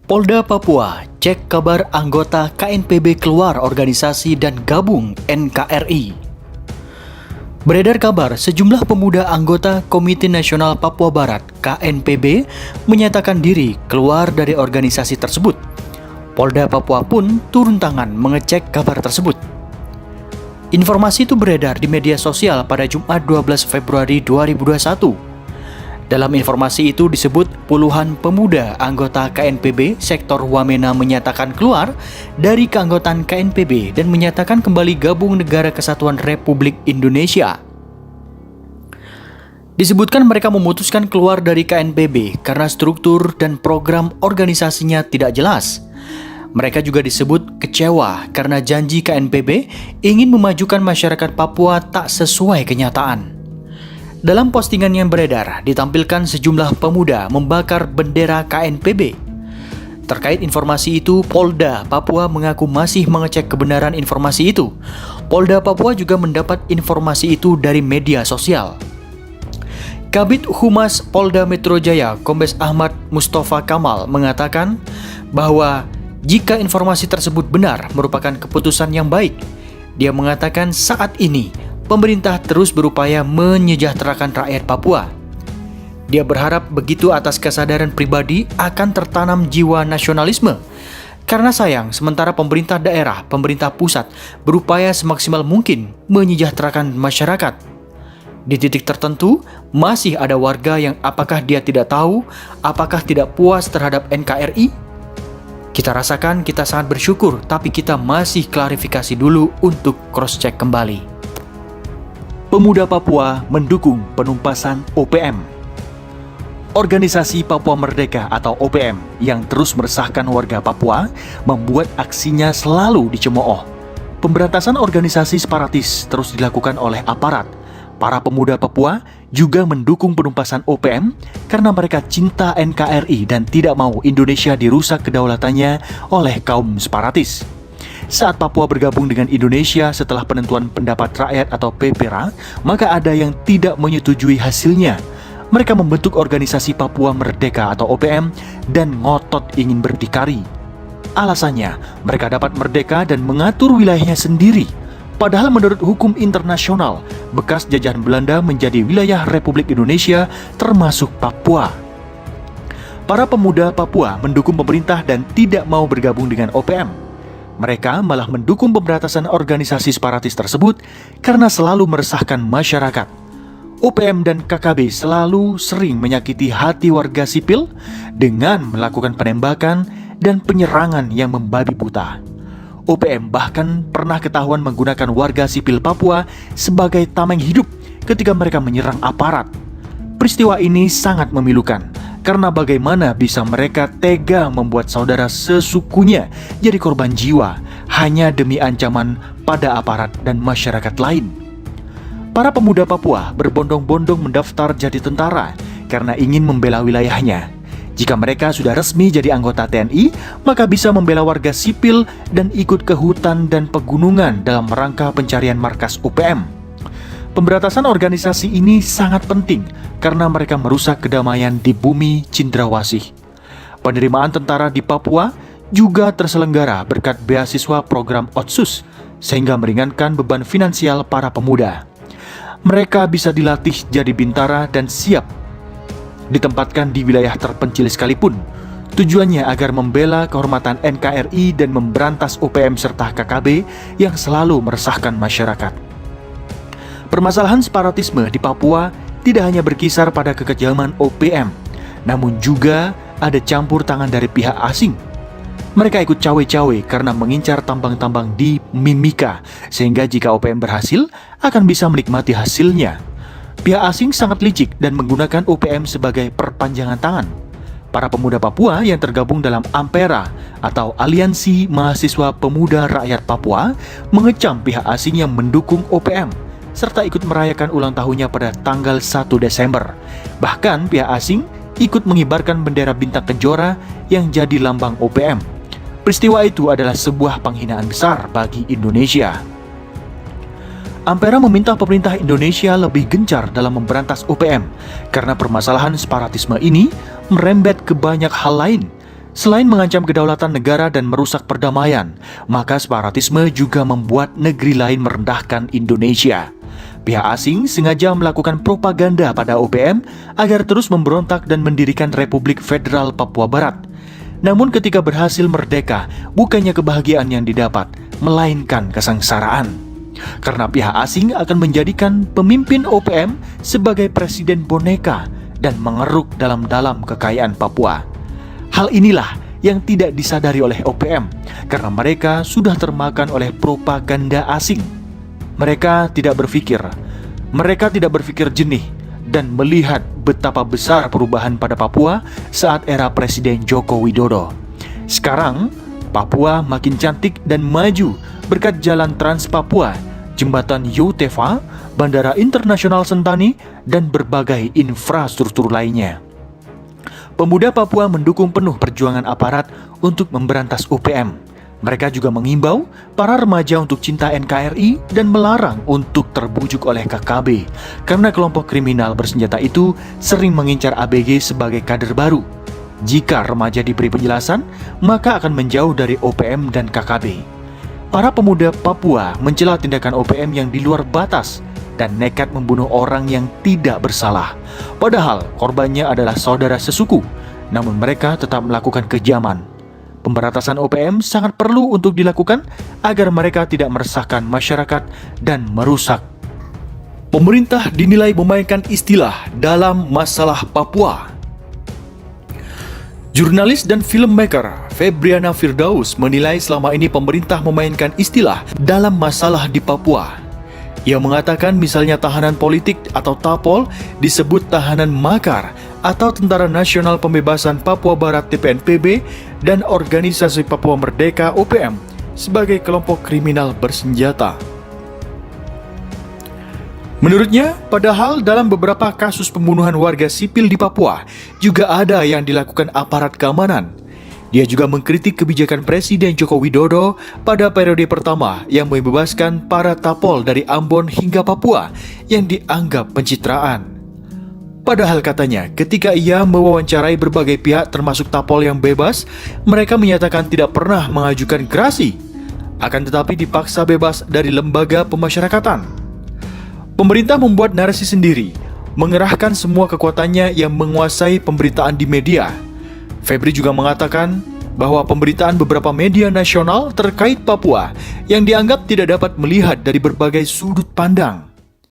Polda Papua cek kabar anggota KNPB keluar organisasi dan gabung NKRI. Beredar kabar sejumlah pemuda anggota Komite Nasional Papua Barat KNPB menyatakan diri keluar dari organisasi tersebut. Polda Papua pun turun tangan mengecek kabar tersebut. Informasi itu beredar di media sosial pada Jumat 12 Februari 2021. Dalam informasi itu disebut puluhan pemuda anggota KNPB sektor Wamena menyatakan keluar dari keanggotaan KNPB dan menyatakan kembali gabung Negara Kesatuan Republik Indonesia. Disebutkan mereka memutuskan keluar dari KNPB karena struktur dan program organisasinya tidak jelas. Mereka juga disebut kecewa karena janji KNPB ingin memajukan masyarakat Papua tak sesuai kenyataan. Dalam postingan yang beredar, ditampilkan sejumlah pemuda membakar bendera KNPB. Terkait informasi itu, Polda Papua mengaku masih mengecek kebenaran informasi itu. Polda Papua juga mendapat informasi itu dari media sosial. Kabid Humas Polda Metro Jaya, Kombes Ahmad Mustafa Kamal mengatakan bahwa jika informasi tersebut benar merupakan keputusan yang baik. Dia mengatakan saat ini pemerintah terus berupaya menyejahterakan rakyat Papua. Dia berharap begitu atas kesadaran pribadi akan tertanam jiwa nasionalisme. Karena sayang, sementara pemerintah daerah, pemerintah pusat berupaya semaksimal mungkin menyejahterakan masyarakat. Di titik tertentu, masih ada warga yang apakah dia tidak tahu, apakah tidak puas terhadap NKRI? Kita rasakan kita sangat bersyukur, tapi kita masih klarifikasi dulu untuk cross-check kembali. Pemuda Papua mendukung penumpasan OPM. Organisasi Papua Merdeka atau OPM yang terus meresahkan warga Papua membuat aksinya selalu dicemooh. Pemberantasan organisasi separatis terus dilakukan oleh aparat. Para pemuda Papua juga mendukung penumpasan OPM karena mereka cinta NKRI dan tidak mau Indonesia dirusak kedaulatannya oleh kaum separatis. Saat Papua bergabung dengan Indonesia setelah penentuan pendapat rakyat atau PPRA, maka ada yang tidak menyetujui hasilnya. Mereka membentuk organisasi Papua Merdeka atau OPM dan ngotot ingin berdikari. Alasannya, mereka dapat merdeka dan mengatur wilayahnya sendiri. Padahal menurut hukum internasional, bekas jajahan Belanda menjadi wilayah Republik Indonesia termasuk Papua. Para pemuda Papua mendukung pemerintah dan tidak mau bergabung dengan OPM. Mereka malah mendukung pemberantasan organisasi separatis tersebut karena selalu meresahkan masyarakat. OPM dan KKB selalu sering menyakiti hati warga sipil dengan melakukan penembakan dan penyerangan yang membabi buta. OPM bahkan pernah ketahuan menggunakan warga sipil Papua sebagai tameng hidup ketika mereka menyerang aparat. Peristiwa ini sangat memilukan. Karena bagaimana bisa mereka tega membuat saudara sesukunya jadi korban jiwa hanya demi ancaman pada aparat dan masyarakat lain. Para pemuda Papua berbondong-bondong mendaftar jadi tentara karena ingin membela wilayahnya. Jika mereka sudah resmi jadi anggota TNI, maka bisa membela warga sipil dan ikut ke hutan dan pegunungan dalam rangka pencarian markas OPM. Pemberantasan organisasi ini sangat penting karena mereka merusak kedamaian di bumi Cendrawasih. Penerimaan tentara di Papua juga terselenggara berkat beasiswa program Otsus, sehingga meringankan beban finansial para pemuda. Mereka bisa dilatih jadi bintara dan siap ditempatkan di wilayah terpencil sekalipun. Tujuannya agar membela kehormatan NKRI dan memberantas OPM serta KKB yang selalu meresahkan masyarakat. Permasalahan separatisme di Papua tidak hanya berkisar pada kekejaman OPM, namun juga ada campur tangan dari pihak asing. Mereka ikut cawe-cawe karena mengincar tambang-tambang di Mimika, sehingga jika OPM berhasil, akan bisa menikmati hasilnya. Pihak asing sangat licik dan menggunakan OPM sebagai perpanjangan tangan. Para pemuda Papua yang tergabung dalam Ampera atau Aliansi Mahasiswa Pemuda Rakyat Papua mengecam pihak asing yang mendukung OPM serta ikut merayakan ulang tahunnya pada tanggal 1 Desember. Bahkan pihak asing ikut mengibarkan bendera bintang kejora yang jadi lambang OPM. Peristiwa itu adalah sebuah penghinaan besar bagi Indonesia. Ampera meminta pemerintah Indonesia lebih gencar dalam memberantas OPM karena permasalahan separatisme ini merembet ke banyak hal lain Selain mengancam kedaulatan negara dan merusak perdamaian, maka separatisme juga membuat negeri lain merendahkan Indonesia. Pihak asing sengaja melakukan propaganda pada OPM agar terus memberontak dan mendirikan Republik Federal Papua Barat. Namun ketika berhasil merdeka, bukannya kebahagiaan yang didapat, melainkan kesengsaraan. Karena pihak asing akan menjadikan pemimpin OPM sebagai presiden boneka dan mengeruk dalam-dalam kekayaan Papua. Hal inilah yang tidak disadari oleh OPM karena mereka sudah termakan oleh propaganda asing. Mereka tidak berpikir jernih dan melihat betapa besar perubahan pada Papua saat era Presiden Joko Widodo. Sekarang, Papua makin cantik dan maju berkat jalan Trans Papua, jembatan Yotefa, Bandara Internasional Sentani, dan berbagai infrastruktur lainnya. Pemuda Papua mendukung penuh perjuangan aparat untuk memberantas OPM. Mereka juga mengimbau para remaja untuk cinta NKRI dan melarang untuk terbujuk oleh KKB karena kelompok kriminal bersenjata itu sering mengincar ABG sebagai kader baru. Jika remaja diberi penjelasan, maka akan menjauh dari OPM dan KKB. Para pemuda Papua mencela tindakan OPM yang di luar batas dan nekat membunuh orang yang tidak bersalah. Padahal korbannya adalah saudara sesuku, namun mereka tetap melakukan kejaman. Pemberantasan OPM sangat perlu untuk dilakukan agar mereka tidak meresahkan masyarakat dan merusak. Pemerintah dinilai memainkan istilah dalam masalah Papua. Jurnalis dan filmmaker Febriana Firdaus menilai selama ini pemerintah memainkan istilah dalam masalah di Papua. Ia mengatakan misalnya tahanan politik atau TAPOL disebut tahanan makar atau Tentara Nasional Pembebasan Papua Barat TPNPB dan Organisasi Papua Merdeka OPM sebagai kelompok kriminal bersenjata. Menurutnya, padahal dalam beberapa kasus pembunuhan warga sipil di Papua juga ada yang dilakukan aparat keamanan. Dia juga mengkritik kebijakan Presiden Joko Widodo pada periode pertama yang membebaskan para Tapol dari Ambon hingga Papua yang dianggap pencitraan. Padahal katanya, ketika ia mewawancarai berbagai pihak termasuk Tapol yang bebas, mereka menyatakan tidak pernah mengajukan gerasi, akan tetapi dipaksa bebas dari lembaga pemasyarakatan. Pemerintah membuat narasi sendiri, mengerahkan semua kekuatannya yang menguasai pemberitaan di media. Febri juga mengatakan bahwa pemberitaan beberapa media nasional terkait Papua yang dianggap tidak dapat melihat dari berbagai sudut pandang.